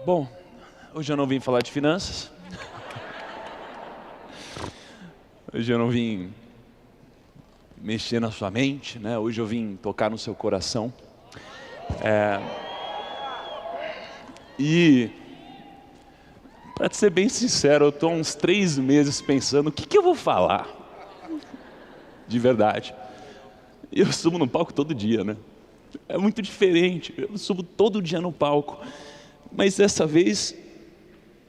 Bom, hoje eu não vim falar de finanças. Hoje eu não vim mexer na sua mente, né? Hoje eu vim tocar no seu coração. E, para ser bem sincero, eu estou há uns 3 meses pensando o que eu vou falar. De verdade. E eu subo no palco todo dia, né? É muito diferente. Eu subo todo dia no palco. Mas dessa vez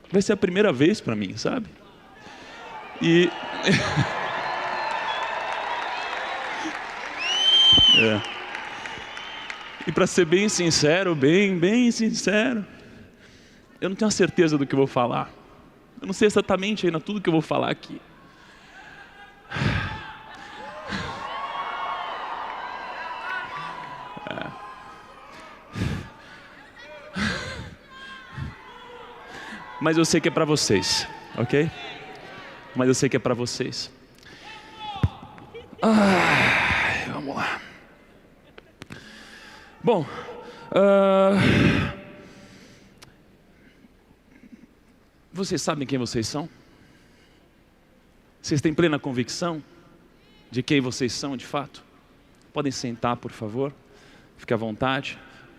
vai ser a primeira vez para mim, sabe? E E para ser bem sincero, bem sincero, eu não tenho a certeza do que eu vou falar. Eu não sei exatamente ainda tudo que eu vou falar aqui. Mas eu sei que é para vocês, ok? Mas eu sei que é para vocês. Vamos lá. Bom, vocês sabem quem vocês são? Vocês têm plena convicção de quem vocês são de fato? Podem sentar, por favor. Fique à vontade.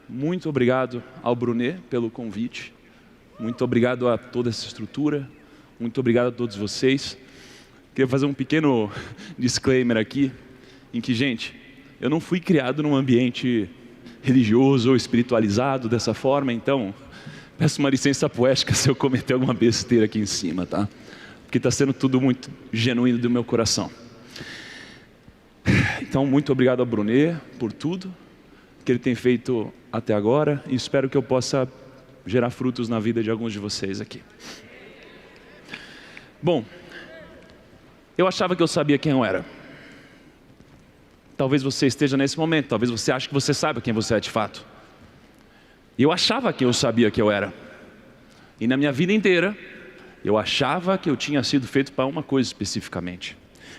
Muito obrigado ao Brunet pelo convite. Muito obrigado a toda essa estrutura. Muito obrigado a todos vocês. Queria fazer um pequeno disclaimer aqui, em que, gente, eu não fui criado num ambiente religioso ou espiritualizado dessa forma, então peço uma licença poética se eu cometer alguma besteira aqui em cima, tá? Porque está sendo tudo muito genuíno do meu coração. Então, muito obrigado ao Brunet por tudo que ele tem feito até agora, e espero que eu possa gerar frutos na vida de alguns de vocês aqui. Bom, eu achava que eu sabia quem eu era. Talvez você esteja nesse momento, talvez você ache que você sabe quem você é de fato. Eu achava que eu sabia quem eu era. E na minha vida inteira, eu achava que eu tinha sido feito para uma coisa especificamente.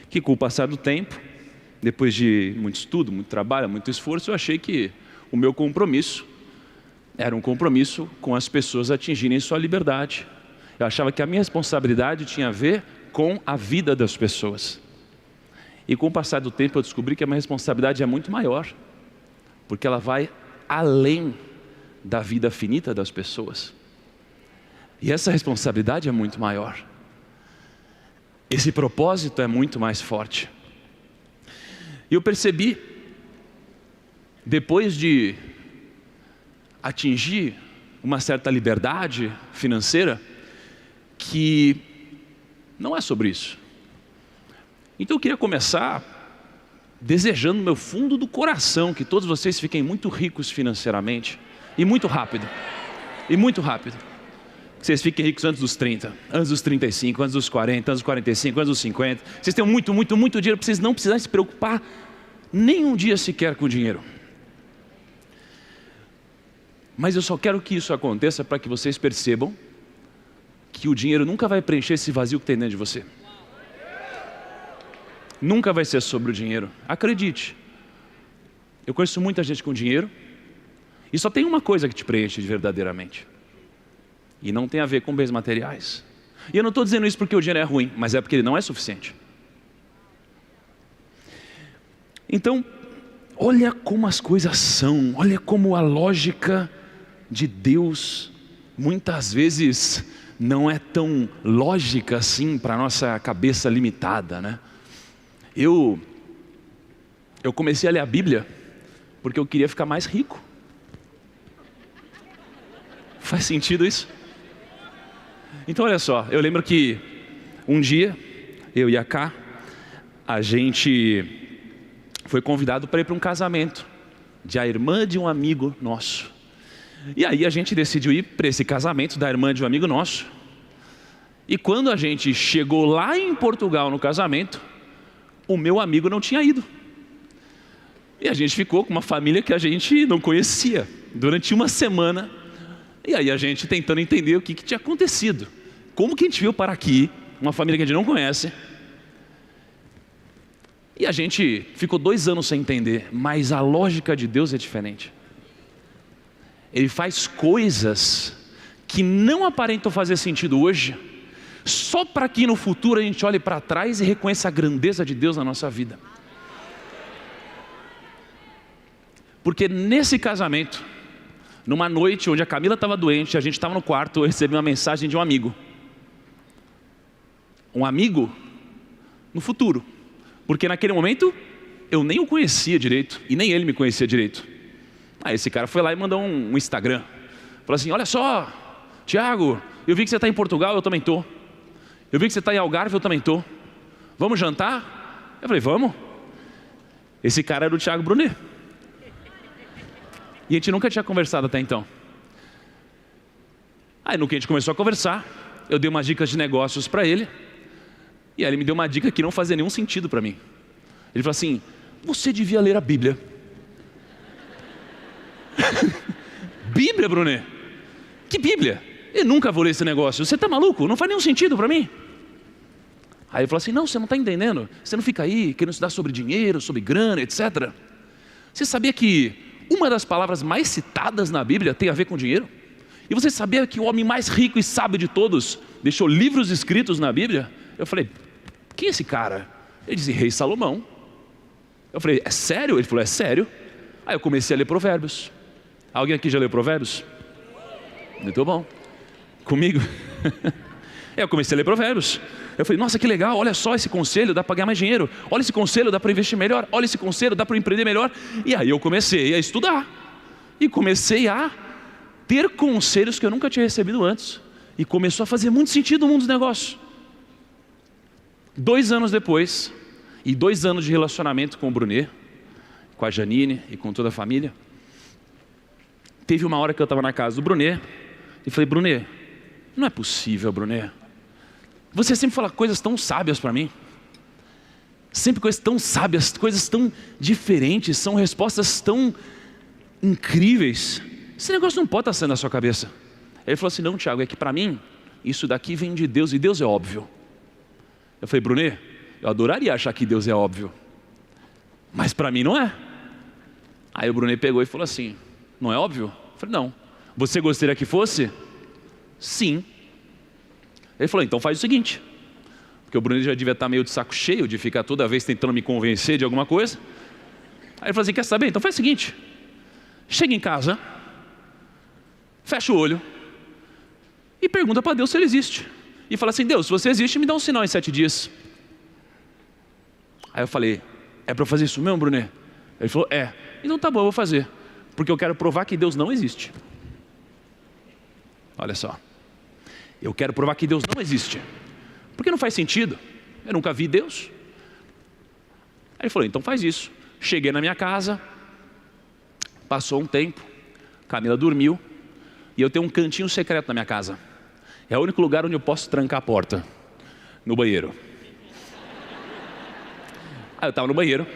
Que com o passar do tempo, depois de muito estudo, muito trabalho, muito esforço, eu achei que o meu compromisso era um compromisso com as pessoas atingirem sua liberdade. Eu achava que a minha responsabilidade tinha a ver com a vida das pessoas. E com o passar do tempo eu descobri que a minha responsabilidade é muito maior, porque ela vai além da vida finita das pessoas. E essa responsabilidade é muito maior. Esse propósito é muito mais forte. E eu percebi, depois de atingir uma certa liberdade financeira, que não é sobre isso. Então eu queria começar desejando no meu fundo do coração que todos vocês fiquem muito ricos financeiramente e muito rápido. E muito rápido. Que vocês fiquem ricos antes dos 30, antes dos 35, antes dos 40, antes dos 45, antes dos 50. Vocês tenham muito dinheiro para vocês não precisarem se preocupar nem um dia sequer com o dinheiro. Mas eu só quero que isso aconteça para que vocês percebam que o dinheiro nunca vai preencher esse vazio que tem dentro de você. Nunca vai ser sobre o dinheiro. Acredite. Eu conheço muita gente com dinheiro e só tem uma coisa que te preenche verdadeiramente. E não tem a ver com bens materiais. E eu não estou dizendo isso porque o dinheiro é ruim, mas é porque ele não é suficiente. Então, olha como as coisas são. Olha como a lógica de Deus muitas vezes não é tão lógica assim para a nossa cabeça limitada, né? Eu comecei a ler a Bíblia porque eu queria ficar mais rico. Faz sentido isso? Então olha só, eu lembro que um dia, eu e a Ká, a gente foi convidado para ir para um casamento de a irmã de um amigo nosso. E aí a gente decidiu ir para esse casamento da irmã de um amigo nosso. E quando a gente chegou lá em Portugal no casamento, o meu amigo não tinha ido. E a gente ficou com uma família que a gente não conhecia durante uma semana. E aí a gente tentando entender o que tinha acontecido. Como que a gente veio para aqui, uma família que a gente não conhece. E a gente ficou 2 anos sem entender, mas a lógica de Deus é diferente. Ele faz coisas que não aparentam fazer sentido hoje, só para que no futuro a gente olhe para trás e reconheça a grandeza de Deus na nossa vida. Porque nesse casamento, numa noite onde a Camila estava doente, a gente estava no quarto, eu recebi uma mensagem de um amigo. Um amigo no futuro. Porque naquele momento, eu nem o conhecia direito, e nem ele me conhecia direito. Aí esse cara foi lá e mandou um Instagram. Falou assim, olha só, Tiago, eu vi que você está em Portugal, eu também estou. Eu vi que você está em Algarve, eu também estou. Vamos jantar? Eu falei, vamos. Esse cara era o Thiago Brunet. E a gente nunca tinha conversado até então. Aí no que a gente começou a conversar, eu dei umas dicas de negócios para ele. E aí ele me deu uma dica que não fazia nenhum sentido para mim. Ele falou assim, você devia ler a Bíblia. Bíblia, Brunet? Que Bíblia? Eu nunca vou ler esse negócio. Você está maluco? Não faz nenhum sentido para mim. Aí ele falou assim, não, você não está entendendo. Você não fica aí querendo estudar sobre dinheiro, sobre grana, etc. Você sabia que uma das palavras mais citadas na Bíblia tem a ver com dinheiro? E você sabia que o homem mais rico e sábio de todos deixou livros escritos na Bíblia? Eu falei, quem é esse cara? Ele disse, Rei Salomão. Eu falei, é sério? Ele falou, é sério. Aí eu comecei a ler Provérbios. Alguém aqui já leu Provérbios? Muito bom. Comigo? Eu comecei a ler Provérbios. Eu falei, nossa, que legal, olha só esse conselho, dá para ganhar mais dinheiro. Olha esse conselho, dá para investir melhor. Olha esse conselho, dá para empreender melhor. E aí eu comecei a estudar. E comecei a ter conselhos que eu nunca tinha recebido antes. E começou a fazer muito sentido no mundo dos negócios. 2 anos depois, e 2 anos de relacionamento com o Brunet, com a Janine e com toda a família, teve uma hora que eu estava na casa do Brunet, e falei, Brunet, não é possível, Brunet. Você sempre fala coisas tão sábias para mim. Sempre coisas tão sábias, coisas tão diferentes, são respostas tão incríveis. Esse negócio não pode estar saindo da sua cabeça. Ele falou assim, não, Tiago, é que para mim, isso daqui vem de Deus, e Deus é óbvio. Eu falei, Brunet, eu adoraria achar que Deus é óbvio, mas para mim não é. Aí o Brunet pegou e falou assim, não é óbvio? Eu falei, não. Você gostaria que fosse? Sim. Ele falou, então faz o seguinte, porque o Brunet já devia estar meio de saco cheio de ficar toda vez tentando me convencer de alguma coisa. Aí ele falou assim, quer saber? Então faz o seguinte, chega em casa, fecha o olho e pergunta para Deus se Ele existe. E fala assim, Deus, se você existe, me dá um sinal em 7 dias. Aí eu falei, é para eu fazer isso mesmo, Brunet? Ele falou, é. Então tá bom, eu vou fazer, porque eu quero provar que Deus não existe. Olha só, eu quero provar que Deus não existe, porque não faz sentido, eu nunca vi Deus. Aí ele falou, então faz isso. Cheguei na minha casa, passou um tempo, Camila dormiu, e eu tenho um cantinho secreto na minha casa. É o único lugar onde eu posso trancar a porta, no banheiro. Aí eu estava no banheiro,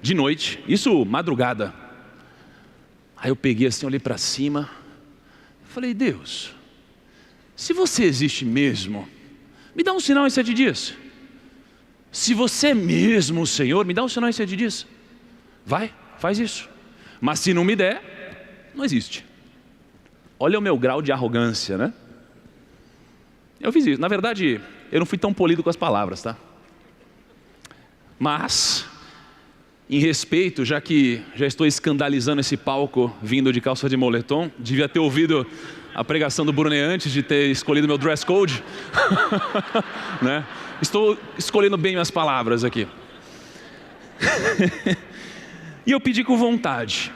de noite, isso madrugada. Aí eu peguei assim, olhei para cima, falei, Deus, se você existe mesmo, me dá um sinal em 7 dias. Se você é mesmo o Senhor, me dá um sinal em 7 dias. Vai, faz isso. Mas se não me der, não existe. Olha o meu grau de arrogância, né? Eu fiz isso. Na verdade, eu não fui tão polido com as palavras, tá? Mas, em respeito, já que já estou escandalizando esse palco vindo de calça de moletom, devia ter ouvido a pregação do Brunet antes de ter escolhido meu dress code. Né? Estou escolhendo bem minhas palavras aqui. E eu pedi com vontade.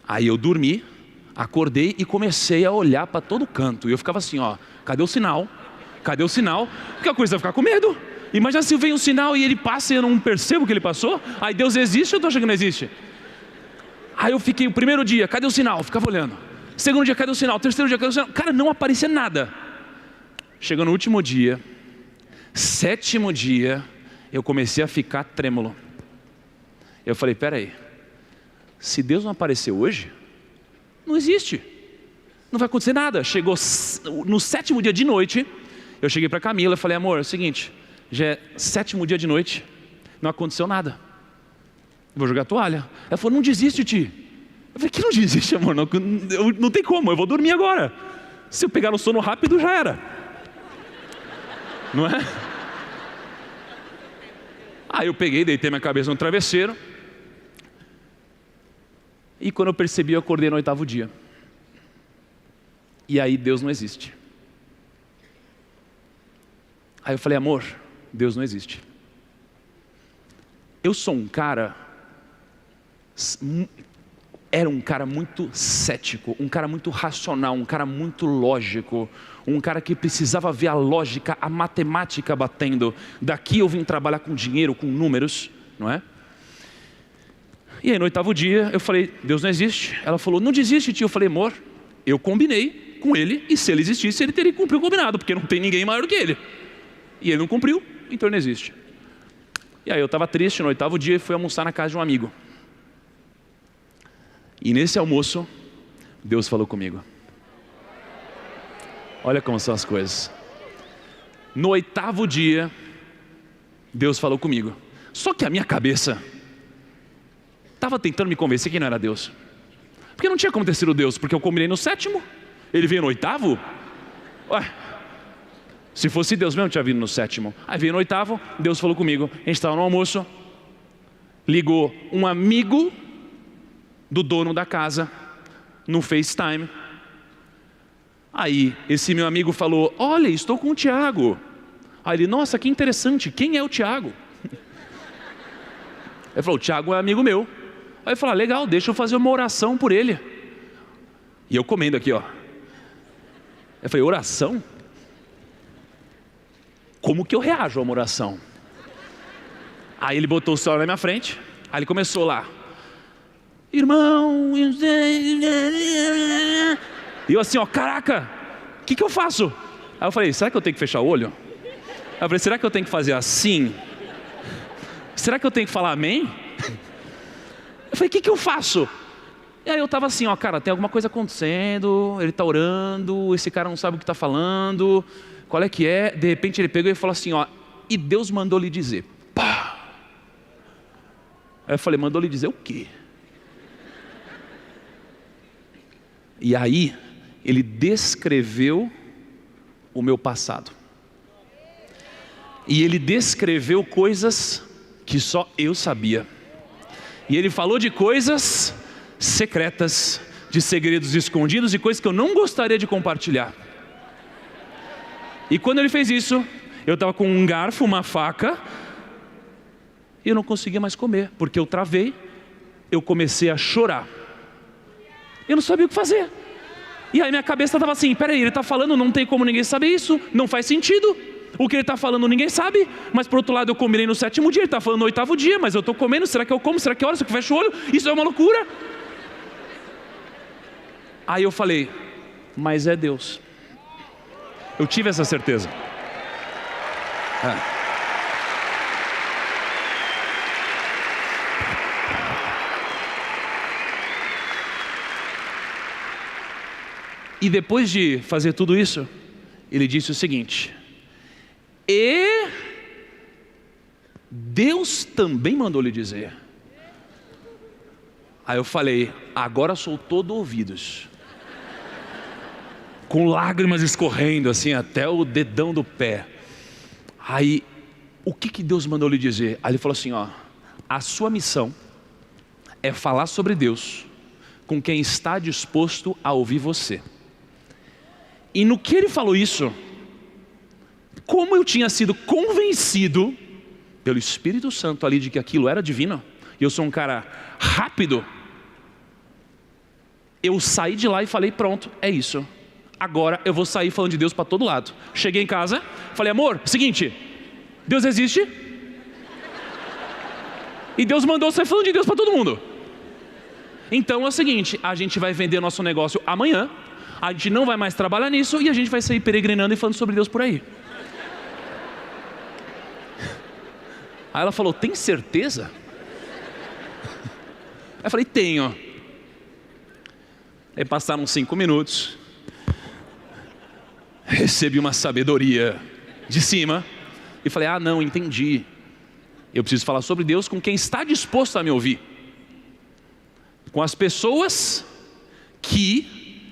Aí eu dormi, acordei e comecei a olhar para todo canto. E eu ficava assim, ó, cadê o sinal? Cadê o sinal? Porque a coisa vai ficar com medo. Imagina se vem um sinal e ele passa e eu não percebo que ele passou. Aí Deus existe ou eu estou achando que não existe? Aí eu fiquei o primeiro dia, cadê o sinal? Ficava olhando. Segundo dia, cadê o sinal? Terceiro dia, cadê o sinal? Cara, não aparecia nada. Chegou no último dia, 7º dia, eu comecei a ficar trêmulo. Eu falei, peraí, se Deus não apareceu hoje, não existe. Não vai acontecer nada. Chegou no 7º dia de noite, eu cheguei para Camila e falei, amor, é o seguinte, já é 7º dia de noite, não aconteceu nada. Vou jogar a toalha. Ela falou, não desiste, Ti. Eu falei, que não desiste, amor? Não tem como, eu vou dormir agora. Se eu pegar no sono rápido, já era. Não é? Aí eu peguei, deitei minha cabeça no travesseiro. E quando eu percebi, eu acordei no 8º dia. E aí Deus não existe. Aí eu falei, amor, Deus não existe. Eu sou um cara... Era um cara muito cético, um cara muito racional, um cara muito lógico, um cara que precisava ver a lógica, a matemática batendo. Daqui eu vim trabalhar com dinheiro, com números, não é? E aí no 8º dia eu falei, Deus não existe. Ela falou, não desiste, Tio. Eu falei, amor, eu combinei com ele, e se ele existisse, ele teria que cumprir o combinado, porque não tem ninguém maior do que ele. E ele não cumpriu, então ele não existe. E aí eu estava triste no 8º dia e fui almoçar na casa de um amigo. E nesse almoço, Deus falou comigo. Olha como são as coisas. No 8º dia, Deus falou comigo. Só que a minha cabeça estava tentando me convencer que não era Deus. Porque não tinha como ter sido Deus, porque eu combinei no 7º, ele veio no 8º. Ué, se fosse Deus mesmo, tinha vindo no 7º. Aí veio no 8º, Deus falou comigo. A gente estava no almoço, ligou um amigo do dono da casa no FaceTime. Aí esse meu amigo falou, olha, estou com o Tiago. Aí ele, nossa, que interessante, quem é o Tiago? Ele falou, o Tiago é amigo meu. Aí eu falei, legal, deixa eu fazer uma oração por ele. E eu comendo aqui, ó. Eu falei, oração? Como que eu reajo a uma oração? Aí ele botou o celular na minha frente, aí ele começou lá, irmão, e eu assim, ó, caraca, o que eu faço? Aí eu falei, será que eu tenho que fechar o olho? Aí eu falei, será que eu tenho que fazer assim? Será que eu tenho que falar amém? Eu falei, o que eu faço? E aí eu tava assim, ó, cara, tem alguma coisa acontecendo, ele tá orando, esse cara não sabe o que tá falando, qual é que é? De repente ele pegou e falou assim, ó, e Deus mandou lhe dizer. Pá! Aí eu falei, mandou lhe dizer o quê? E aí, ele descreveu o meu passado. E ele descreveu coisas que só eu sabia. E ele falou de coisas secretas, de segredos escondidos e coisas que eu não gostaria de compartilhar. E quando ele fez isso, eu estava com um garfo, uma faca, e eu não conseguia mais comer, porque eu travei, eu comecei a chorar. Eu não sabia o que fazer. E aí minha cabeça estava assim, peraí, ele está falando, não tem como ninguém saber isso, não faz sentido. O que ele está falando ninguém sabe, mas por outro lado eu combinei no 7º dia, ele está falando no 8º dia, mas eu estou comendo, será que eu como, será que eu oro, será que eu fecho o olho? Isso é uma loucura. Aí eu falei, mas é Deus. Eu tive essa certeza. E depois de fazer tudo isso, ele disse o seguinte, e Deus também mandou lhe dizer. Aí eu falei, agora sou todo ouvidos, com lágrimas escorrendo assim até o dedão do pé. Aí, o que Deus mandou lhe dizer? Aí ele falou assim, ó, a sua missão é falar sobre Deus com quem está disposto a ouvir você. E no que ele falou isso, como eu tinha sido convencido pelo Espírito Santo ali de que aquilo era divino, e eu sou um cara rápido, eu saí de lá e falei, pronto, é isso. Agora eu vou sair falando de Deus para todo lado. Cheguei em casa, falei, amor, seguinte, Deus existe, e Deus mandou você falando de Deus para todo mundo. Então é o seguinte, a gente vai vender nosso negócio amanhã, a gente não vai mais trabalhar nisso e a gente vai sair peregrinando e falando sobre Deus por aí. Aí ela falou, tem certeza? Aí eu falei, tenho. Aí passaram 5 minutos, recebi uma sabedoria de cima e falei, não, entendi. Eu preciso falar sobre Deus com quem está disposto a me ouvir. Com as pessoas que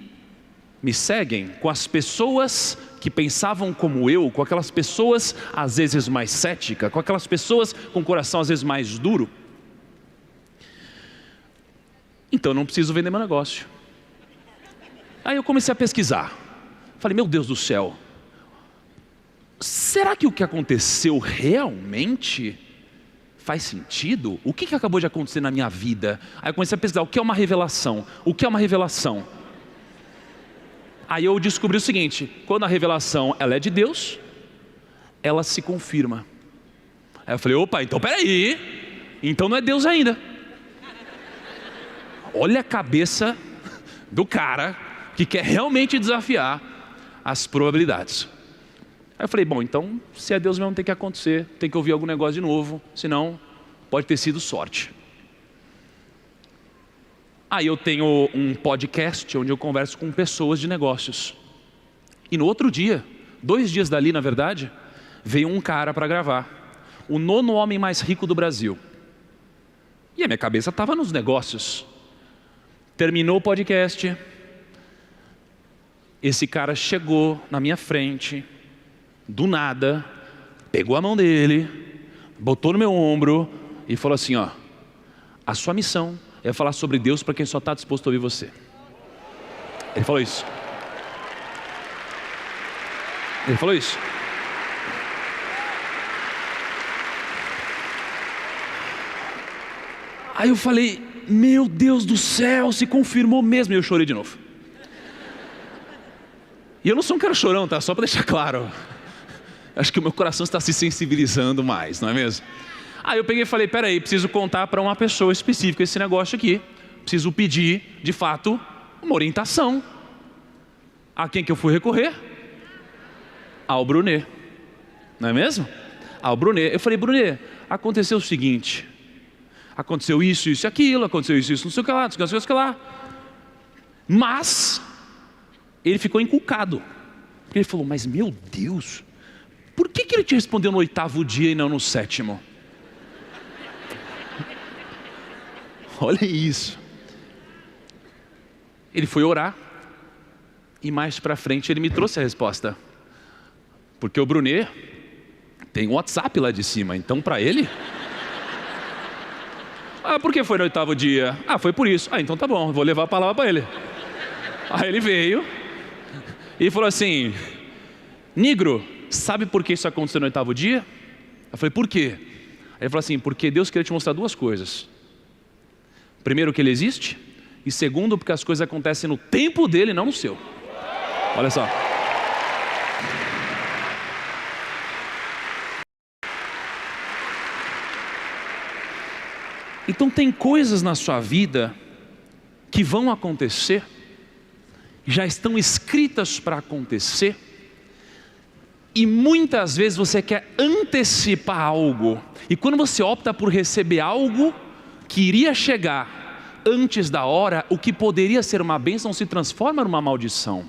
me seguem, com as pessoas que pensavam como eu, com aquelas pessoas às vezes mais céticas, com aquelas pessoas com o coração às vezes mais duro. Então eu não preciso vender meu negócio. Aí eu comecei a pesquisar. Falei, meu Deus do céu, será que o que aconteceu realmente faz sentido? O que acabou de acontecer na minha vida? Aí eu comecei a pesquisar, o que é uma revelação? O que é uma revelação? Aí eu descobri o seguinte, quando a revelação ela é de Deus, ela se confirma. Aí eu falei, opa, então peraí, então não é Deus ainda. Olha a cabeça do cara que quer realmente desafiar as probabilidades. Aí eu falei, bom, então se é Deus mesmo tem que acontecer, tem que ouvir algum negócio de novo, senão pode ter sido sorte. Aí eu tenho um podcast onde eu converso com pessoas de negócios. E no outro dia, 2 dias dali na verdade, veio um cara para gravar. O 9º homem mais rico do Brasil. E a minha cabeça estava nos negócios. Terminou o podcast. Esse cara chegou na minha frente, do nada, pegou a mão dele, botou no meu ombro e falou assim, ó, a sua missão é falar sobre Deus para quem só está disposto a ouvir você. Ele falou isso. Ele falou isso. Aí eu falei, meu Deus do céu, se confirmou mesmo. E eu chorei de novo. E eu não sou um cara chorão, tá? Só para deixar claro. Acho que o meu coração está se sensibilizando mais, não é mesmo? Aí eu peguei e falei, peraí, preciso contar para uma pessoa específica esse negócio aqui. Preciso pedir, de fato, uma orientação. A quem que eu fui recorrer? Ao Brunet. Não é mesmo? Ao Brunet. Eu falei, Brunet, aconteceu o seguinte. Aconteceu isso, isso e aquilo. Aconteceu isso, isso, não sei o que lá, não sei o que lá. Mas ele ficou encucado. Porque ele falou, mas meu Deus, por que ele te respondeu no 8º dia e não no 7º? Olha isso. Ele foi orar e mais para frente ele me trouxe a resposta. Porque o Brunet tem um WhatsApp lá de cima, então para ele... por que foi no 8º dia? Foi por isso. Então tá bom, vou levar a palavra para ele. Aí ele veio e falou assim, Nigro, sabe por que isso aconteceu no 8º dia? Eu falei, por quê? Aí ele falou assim, porque Deus queria te mostrar 2 coisas. Primeiro, que Ele existe. E segundo, porque as coisas acontecem no tempo dele, não no seu. Olha só. Então tem coisas na sua vida que vão acontecer, já estão escritas para acontecer, e muitas vezes você quer antecipar algo, e quando você opta por receber algo que iria chegar antes da hora, o que poderia ser uma bênção se transforma numa maldição.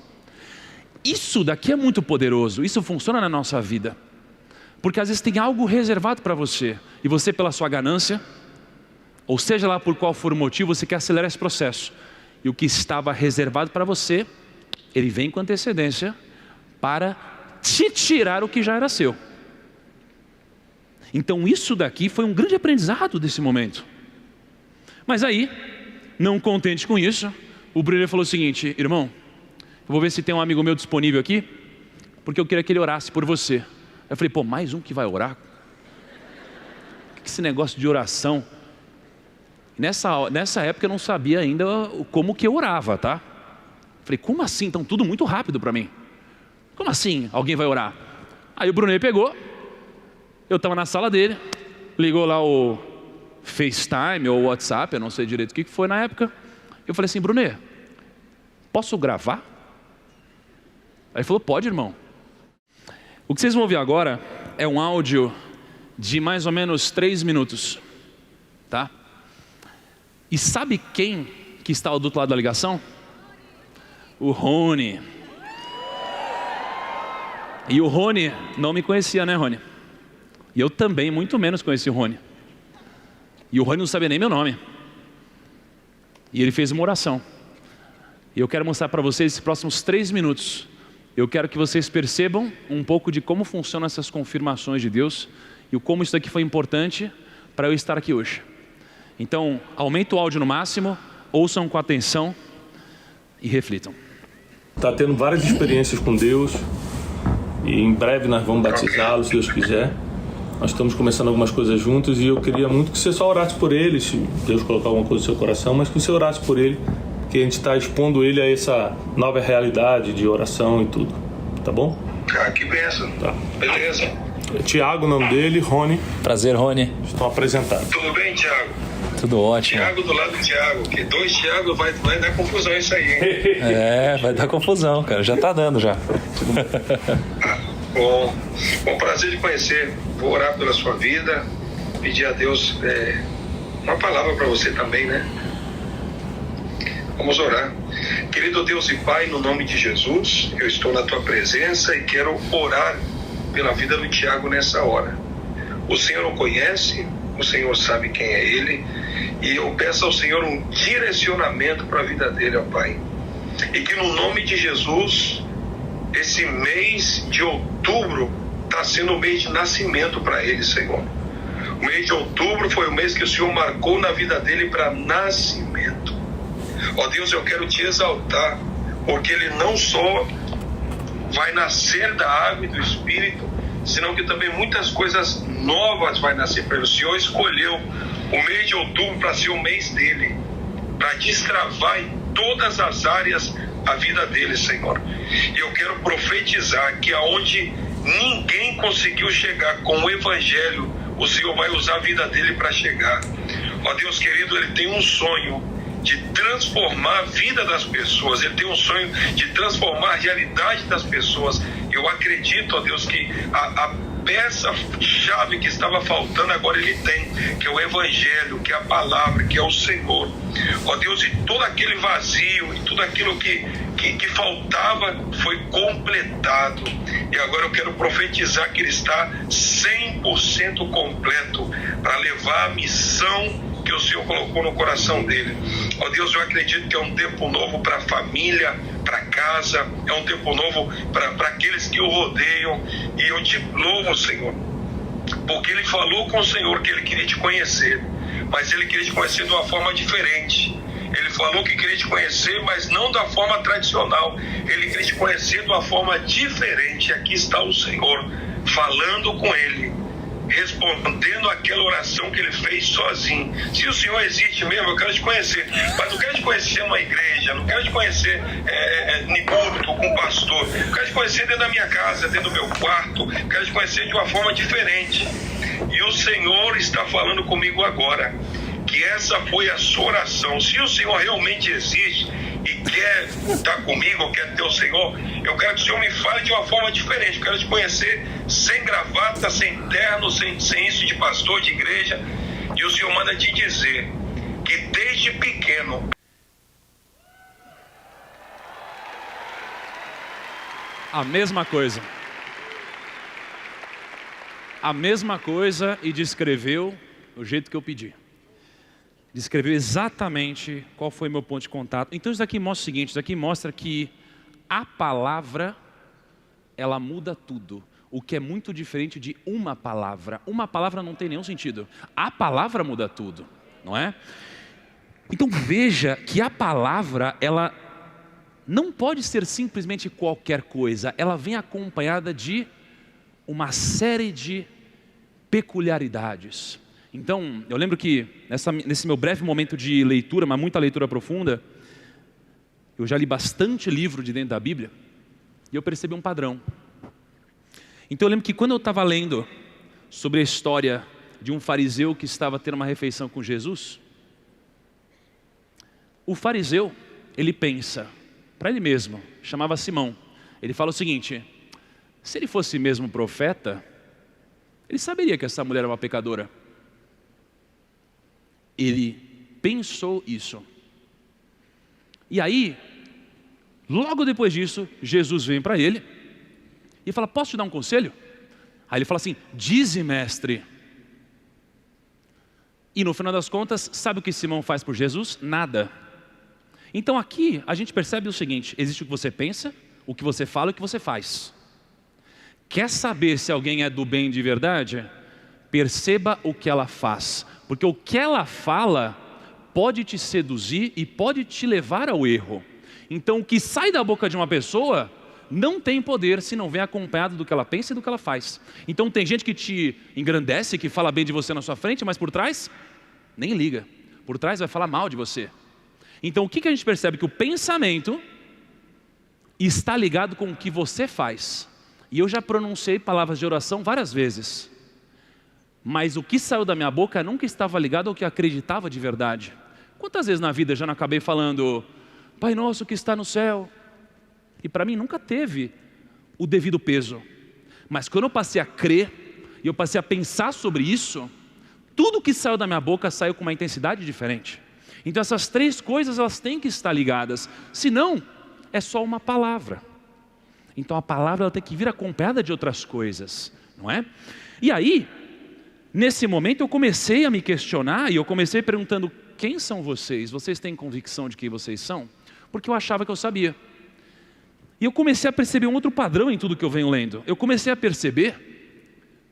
Isso daqui é muito poderoso, isso funciona na nossa vida, porque às vezes tem algo reservado para você, e você pela sua ganância, ou seja lá por qual for o motivo, você quer acelerar esse processo. E o que estava reservado para você, ele vem com antecedência para te tirar o que já era seu. Então isso daqui foi um grande aprendizado desse momento. Mas aí, não contente com isso, o Bruno falou o seguinte, irmão, eu vou ver se tem um amigo meu disponível aqui, porque eu queria que ele orasse por você. Eu falei, mais um que vai orar? O que é esse negócio de oração? Nessa época eu não sabia ainda como que eu orava, tá? Falei, como assim? Então tudo muito rápido para mim. Como assim alguém vai orar? Aí o Brunet pegou, eu estava na sala dele, ligou lá o FaceTime ou o WhatsApp, eu não sei direito o que foi na época. Eu falei assim, Brunet, posso gravar? Aí ele falou, pode, irmão. O que vocês vão ouvir agora é um áudio de mais ou menos 3 minutos, tá? E sabe quem que está do outro lado da ligação? O Rony. E o Rony não me conhecia, né, Rony? E eu também, muito menos, conheci o Rony. E o Rony não sabia nem meu nome. E ele fez uma oração. E eu quero mostrar para vocês esses próximos 3 minutos. Eu quero que vocês percebam um pouco de como funcionam essas confirmações de Deus e o como isso aqui foi importante para eu estar aqui hoje. Então, aumenta o áudio no máximo, ouçam com atenção e reflitam. Está tendo várias experiências com Deus e em breve nós vamos batizá-lo, se Deus quiser. Nós estamos começando algumas coisas juntos e eu queria muito que você só orasse por ele, se Deus colocar alguma coisa no seu coração, mas que você orasse por ele, porque a gente está expondo ele a essa nova realidade de oração e tudo, tá bom? Ah, que bênção. Tá. Beleza. É Tiago o nome dele, Rony. Prazer, Rony. Estão apresentados. Tudo bem, Tiago? Tudo ótimo. Tiago do lado do Tiago, que 2 Tiago vai dar confusão isso aí, hein? Vai dar confusão, cara. Já tá dando já. Bom, prazer de conhecer. Vou orar pela sua vida, pedir a Deus uma palavra para você também, né? Vamos orar. Querido Deus e Pai, no nome de Jesus, eu estou na tua presença e quero orar pela vida do Tiago nessa hora. O Senhor o conhece, o Senhor sabe quem é ele, e eu peço ao Senhor um direcionamento para a vida dele, ó Pai. E que no nome de Jesus, esse mês de outubro está sendo o mês de nascimento para ele, Senhor. O mês de outubro foi o mês que o Senhor marcou na vida dele para nascimento. Ó Deus, eu quero te exaltar, porque ele não só vai nascer da água e do Espírito, senão que também muitas coisas novas vai nascer para ele. O Senhor escolheu o mês de outubro para ser o mês dele, para destravar em todas as áreas a vida dele, Senhor. E eu quero profetizar que aonde ninguém conseguiu chegar com o Evangelho, o Senhor vai usar a vida dele para chegar. Ó Deus querido, ele tem um sonho de transformar a vida das pessoas, ele tem um sonho de transformar a realidade das pessoas. Eu acredito, ó Deus, que a peça-chave que estava faltando agora ele tem, que é o Evangelho, que é a palavra, que é o Senhor. Ó Deus, e todo aquele vazio, e tudo aquilo que faltava foi completado. E agora eu quero profetizar que ele está 100% completo para levar a missão que o Senhor colocou no coração dele. Ó Deus, eu acredito que é um tempo novo para a família, para casa, é um tempo novo para aqueles que o rodeiam. E eu te louvo, Senhor, porque ele falou com o Senhor que ele queria te conhecer, mas ele queria te conhecer de uma forma diferente. Ele falou que queria te conhecer, mas não da forma tradicional. Ele queria te conhecer de uma forma diferente. Aqui está o Senhor falando com ele, respondendo aquela oração que ele fez sozinho. Se o Senhor existe mesmo, eu quero te conhecer, mas não quero te conhecer numa igreja, não quero te conhecer em púlpito com um pastor, eu quero te conhecer dentro da minha casa, dentro do meu quarto, quero te conhecer de uma forma diferente. E o Senhor está falando comigo agora que essa foi a sua oração. Se o Senhor realmente existe e quer estar comigo, quer ter o Senhor, eu quero que o Senhor me fale de uma forma diferente. Eu quero te conhecer sem gravata, sem terno, sem isso de pastor de igreja. E o Senhor manda te dizer que desde pequeno A mesma coisa e descreveu o jeito que eu pedi. Descreveu exatamente qual foi meu ponto de contato. Então isso aqui mostra o seguinte, isso aqui mostra que a palavra, ela muda tudo. O que é muito diferente de uma palavra. Uma palavra não tem nenhum sentido. A palavra muda tudo, não é? Então veja que a palavra, ela não pode ser simplesmente qualquer coisa. Ela vem acompanhada de uma série de peculiaridades. Então, eu lembro que nesse meu breve momento de leitura, mas muita leitura profunda, eu já li bastante livro de dentro da Bíblia, e eu percebi um padrão. Então eu lembro que quando eu estava lendo sobre a história de um fariseu que estava tendo uma refeição com Jesus, o fariseu, ele pensa, para ele mesmo, chamava Simão, ele fala o seguinte: se ele fosse mesmo profeta, ele saberia que essa mulher era uma pecadora. Ele pensou isso. E aí, logo depois disso, Jesus vem para ele E ele fala, posso te dar um conselho? Aí ele fala assim, dize, mestre. E no final das contas, sabe o que Simão faz por Jesus? Nada. Então aqui a gente percebe o seguinte, existe o que você pensa, o que você fala e o que você faz. Quer saber se alguém é do bem de verdade? Perceba o que ela faz. Porque o que ela fala pode te seduzir e pode te levar ao erro. Então o que sai da boca de uma pessoa não tem poder se não vem acompanhado do que ela pensa e do que ela faz. Então tem gente que te engrandece, que fala bem de você na sua frente, mas por trás, nem liga. Por trás vai falar mal de você. Então o que a gente percebe? Que o pensamento está ligado com o que você faz. E eu já pronunciei palavras de oração várias vezes. Mas o que saiu da minha boca nunca estava ligado ao que eu acreditava de verdade. Quantas vezes na vida eu já não acabei falando, Pai nosso que está no céu? E para mim nunca teve o devido peso. Mas quando eu passei a crer, e eu passei a pensar sobre isso, tudo que saiu da minha boca saiu com uma intensidade diferente. Então essas três coisas elas têm que estar ligadas. Senão, é só uma palavra. Então a palavra ela tem que vir acompanhada de outras coisas, não é? E aí, nesse momento eu comecei a me questionar e eu comecei perguntando, quem são vocês? Vocês têm convicção de quem vocês são? Porque eu achava que eu sabia. E eu comecei a perceber um outro padrão em tudo que eu venho lendo. Eu comecei a perceber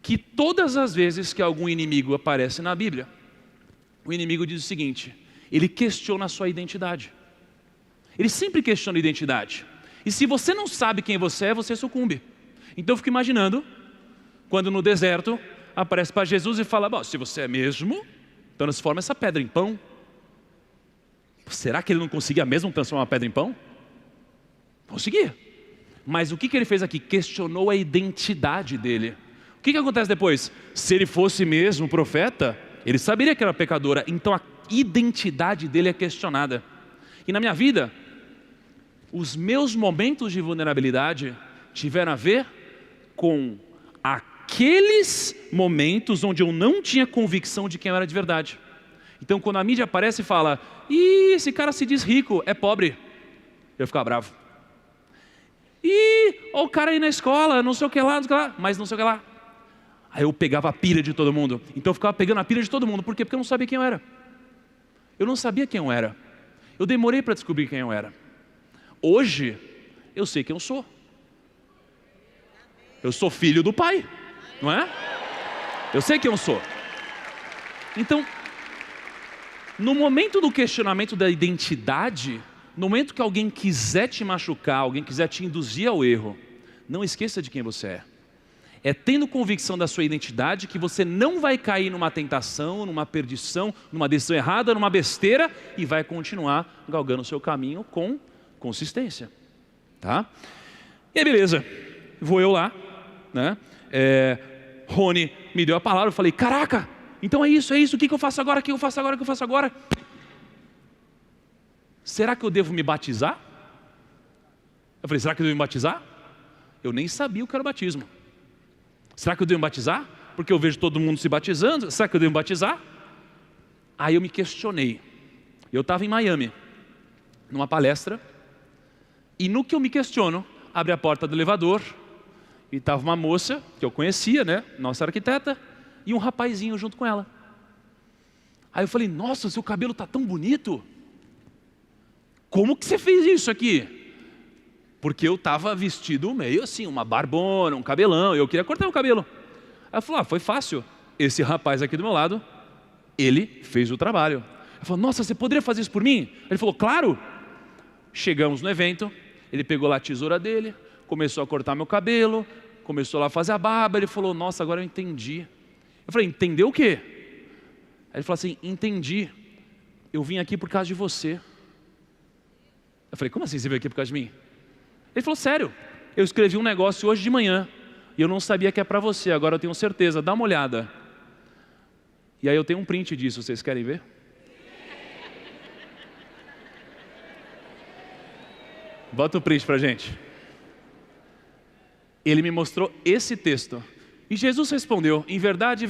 que todas as vezes que algum inimigo aparece na Bíblia, o inimigo diz o seguinte, ele questiona a sua identidade. Ele sempre questiona a identidade. E se você não sabe quem você é, você sucumbe. Então eu fico imaginando, quando no deserto aparece para Jesus e fala, bom, se você é mesmo, transforma essa pedra em pão. Será que ele não conseguia mesmo transformar uma pedra em pão? Conseguia. Mas o que ele fez aqui? Questionou a identidade dele. O que acontece depois? Se ele fosse mesmo profeta, ele saberia que era pecadora. Então a identidade dele é questionada. E na minha vida, os meus momentos de vulnerabilidade tiveram a ver com aqueles momentos onde eu não tinha convicção de quem eu era de verdade. Então quando a mídia aparece e fala, ih, esse cara se diz rico, é pobre, eu ficava bravo. Ih, o cara aí na escola, não sei o que lá, mas não sei o que lá. Aí eu pegava a pilha de todo mundo. Então eu ficava pegando a pilha de todo mundo. Por quê? Porque eu não sabia quem eu era. Eu não sabia quem eu era. Eu demorei para descobrir quem eu era. Hoje, eu sei quem eu sou. Eu sou filho do Pai, não é? Eu sei quem eu sou. Então, no momento do questionamento da identidade, no momento que alguém quiser te machucar, alguém quiser te induzir ao erro, não esqueça de quem você é. É tendo convicção da sua identidade que você não vai cair numa tentação, numa perdição, numa decisão errada, numa besteira e vai continuar galgando o seu caminho com consistência, tá? E aí beleza, vou eu lá, né? Rony me deu a palavra, eu falei, caraca, então é isso, o que eu faço agora, o que eu faço agora? Será que eu devo me batizar? Eu falei, será que eu devo me batizar? Eu nem sabia o que era o batismo. Será que eu devo me batizar? Porque eu vejo todo mundo se batizando, será que eu devo me batizar? Aí eu me questionei. Eu estava em Miami, numa palestra, e no que eu me questiono, abre a porta do elevador, e estava uma moça, que eu conhecia, né, nossa arquiteta, e um rapazinho junto com ela. Aí eu falei, nossa, seu cabelo está tão bonito. Como que você fez isso aqui? Porque eu estava vestido meio assim, uma barbona, um cabelão, eu queria cortar o cabelo. Aí ela falou, foi fácil. Esse rapaz aqui do meu lado, ele fez o trabalho. Eu falei, nossa, você poderia fazer isso por mim? Ele falou, claro. Chegamos no evento, ele pegou lá a tesoura dele, começou a cortar meu cabelo, começou lá a fazer a barba, ele falou, nossa, agora eu entendi. Eu falei, entendeu o quê? Aí ele falou assim, entendi, eu vim aqui por causa de você. Eu falei, como assim você veio aqui por causa de mim? Ele falou, sério, eu escrevi um negócio hoje de manhã, e eu não sabia que é para você, agora eu tenho certeza, dá uma olhada. E aí eu tenho um print disso, vocês querem ver? Bota o print pra gente. Ele me mostrou esse texto. E Jesus respondeu, em verdade,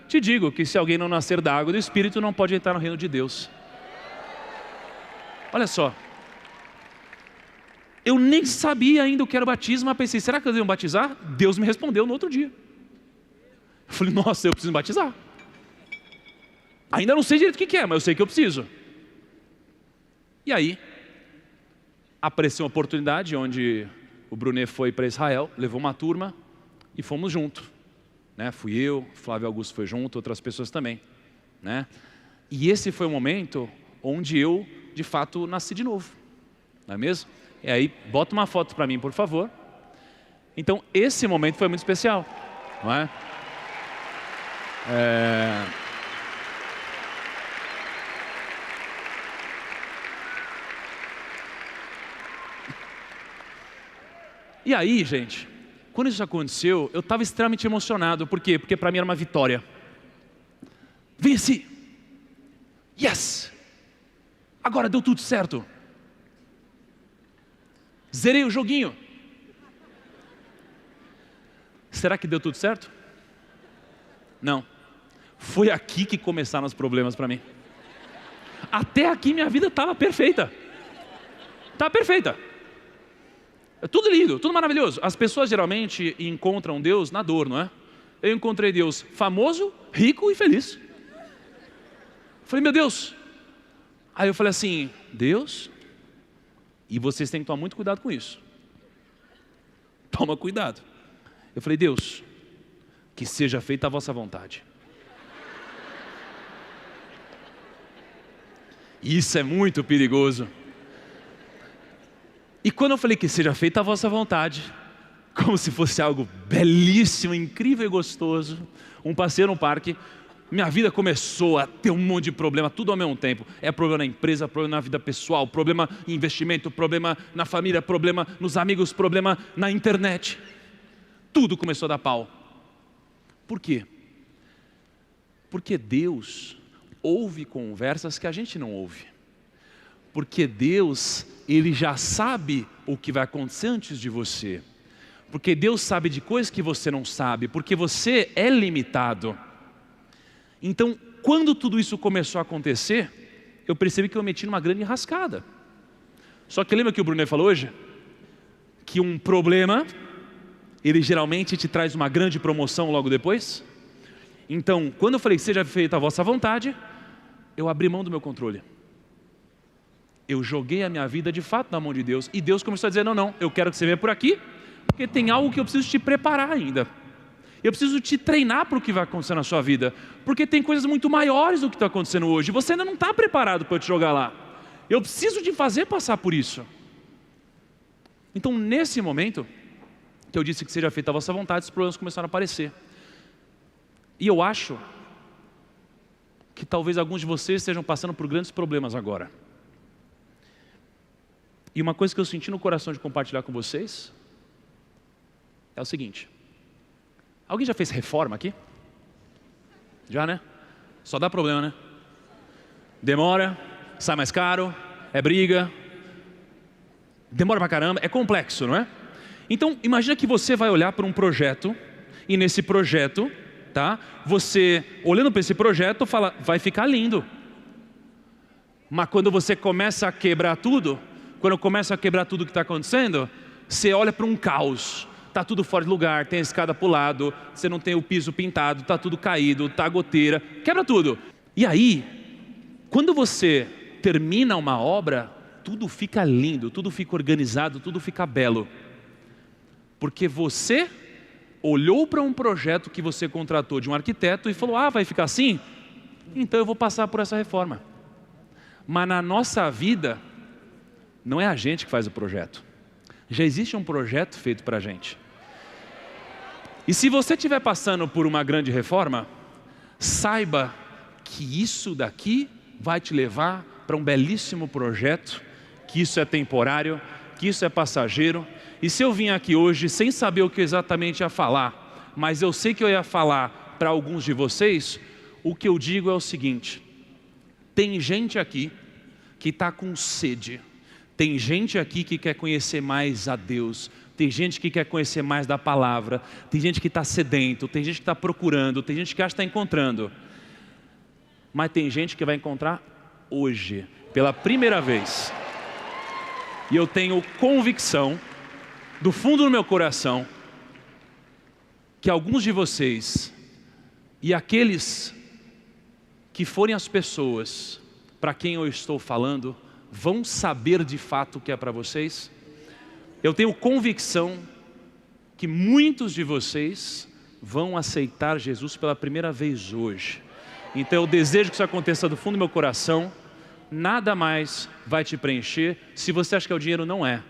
te digo que se alguém não nascer da água e do Espírito, não pode entrar no reino de Deus. Olha só. Eu nem sabia ainda o que era o batismo, mas pensei, será que eu devo batizar? Deus me respondeu no outro dia. Eu falei, nossa, eu preciso me batizar. Ainda não sei direito o que é, mas eu sei que eu preciso. E aí, apareceu uma oportunidade onde o Brunet foi para Israel, levou uma turma e fomos juntos. Né? Fui eu, Flávio Augusto foi junto, outras pessoas também. Né? E esse foi o momento onde eu, de fato, nasci de novo. Não é mesmo? E aí, bota uma foto para mim, por favor. Então, esse momento foi muito especial. Não é? E aí, gente, quando isso aconteceu, eu estava extremamente emocionado. Por quê? Porque para mim era uma vitória. Venci! Yes! Agora deu tudo certo. Zerei o joguinho. Será que deu tudo certo? Não. Foi aqui que começaram os problemas para mim. Até aqui minha vida estava perfeita. Estava perfeita. Tudo lindo, tudo maravilhoso. As pessoas geralmente encontram Deus na dor, não é? Eu encontrei Deus famoso, rico e feliz. Falei, meu Deus. Aí eu falei assim, Deus, e vocês têm que tomar muito cuidado com isso. Toma cuidado. Eu falei, Deus, que seja feita a vossa vontade. Isso é muito perigoso. E quando eu falei que seja feita a vossa vontade, como se fosse algo belíssimo, incrível e gostoso, um passeio no parque, minha vida começou a ter um monte de problema, tudo ao mesmo tempo. É problema na empresa, problema na vida pessoal, problema em investimento, problema na família, problema nos amigos, problema na internet. Tudo começou a dar pau. Por quê? Porque Deus ouve conversas que a gente não ouve. Porque Deus, Ele já sabe o que vai acontecer antes de você. Porque Deus sabe de coisas que você não sabe. Porque você é limitado. Então, quando tudo isso começou a acontecer, eu percebi que eu meti numa grande enrascada. Só que lembra que o Brunet falou hoje? Que um problema, ele geralmente te traz uma grande promoção logo depois. Então, quando eu falei que seja feita a vossa vontade, eu abri mão do meu controle. Eu joguei a minha vida de fato na mão de Deus. E Deus começou a dizer, não, eu quero que você venha por aqui, porque tem algo que eu preciso te preparar ainda. Eu preciso te treinar para o que vai acontecer na sua vida. Porque tem coisas muito maiores do que está acontecendo hoje. Você ainda não está preparado para eu te jogar lá. Eu preciso te fazer passar por isso. Então, nesse momento, que eu disse que seja feita a vossa vontade, os problemas começaram a aparecer. E eu acho que talvez alguns de vocês estejam passando por grandes problemas agora. E uma coisa que eu senti no coração de compartilhar com vocês é o seguinte. Alguém já fez reforma aqui? Já, né? Só dá problema, né? Demora, sai mais caro, é briga, demora pra caramba, é complexo, não é? Então, imagina que você vai olhar para um projeto e nesse projeto, tá? Você, olhando para esse projeto, fala, vai ficar lindo. Mas quando você começa a quebrar tudo, quando começa a quebrar tudo que está acontecendo, você olha para um caos. Está tudo fora de lugar, tem a escada para o lado, você não tem o piso pintado, está tudo caído, está goteira, quebra tudo. E aí, quando você termina uma obra, tudo fica lindo, tudo fica organizado, tudo fica belo. Porque você olhou para um projeto que você contratou de um arquiteto e falou, vai ficar assim? Então eu vou passar por essa reforma. Mas na nossa vida, não é a gente que faz o projeto. Já existe um projeto feito para a gente. E se você estiver passando por uma grande reforma, saiba que isso daqui vai te levar para um belíssimo projeto, que isso é temporário, que isso é passageiro. E se eu vim aqui hoje sem saber o que exatamente ia falar, mas eu sei que eu ia falar para alguns de vocês, o que eu digo é o seguinte: tem gente aqui que está com sede. Tem gente aqui que quer conhecer mais a Deus. Tem gente que quer conhecer mais da palavra. Tem gente que está sedento. Tem gente que está procurando. Tem gente que acha que está encontrando. Mas tem gente que vai encontrar hoje, pela primeira vez. E eu tenho convicção, do fundo do meu coração, que alguns de vocês e aqueles que forem as pessoas para quem eu estou falando vão saber de fato o que é para vocês. Eu tenho convicção que muitos de vocês vão aceitar Jesus pela primeira vez hoje. Então eu desejo que isso aconteça do fundo do meu coração. Nada mais vai te preencher se você acha que é o dinheiro, não é.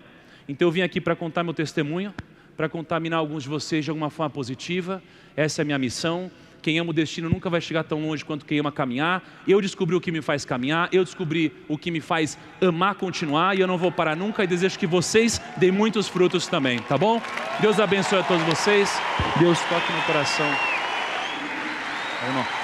Então eu vim aqui para contar meu testemunho, para contaminar alguns de vocês de alguma forma positiva. Essa é a minha missão. Quem ama o destino nunca vai chegar tão longe quanto quem ama caminhar. Eu descobri o que me faz caminhar, eu descobri o que me faz amar continuar, e eu não vou parar nunca, e desejo que vocês deem muitos frutos também, tá bom? Deus abençoe a todos vocês, Deus toque no coração. Irmão.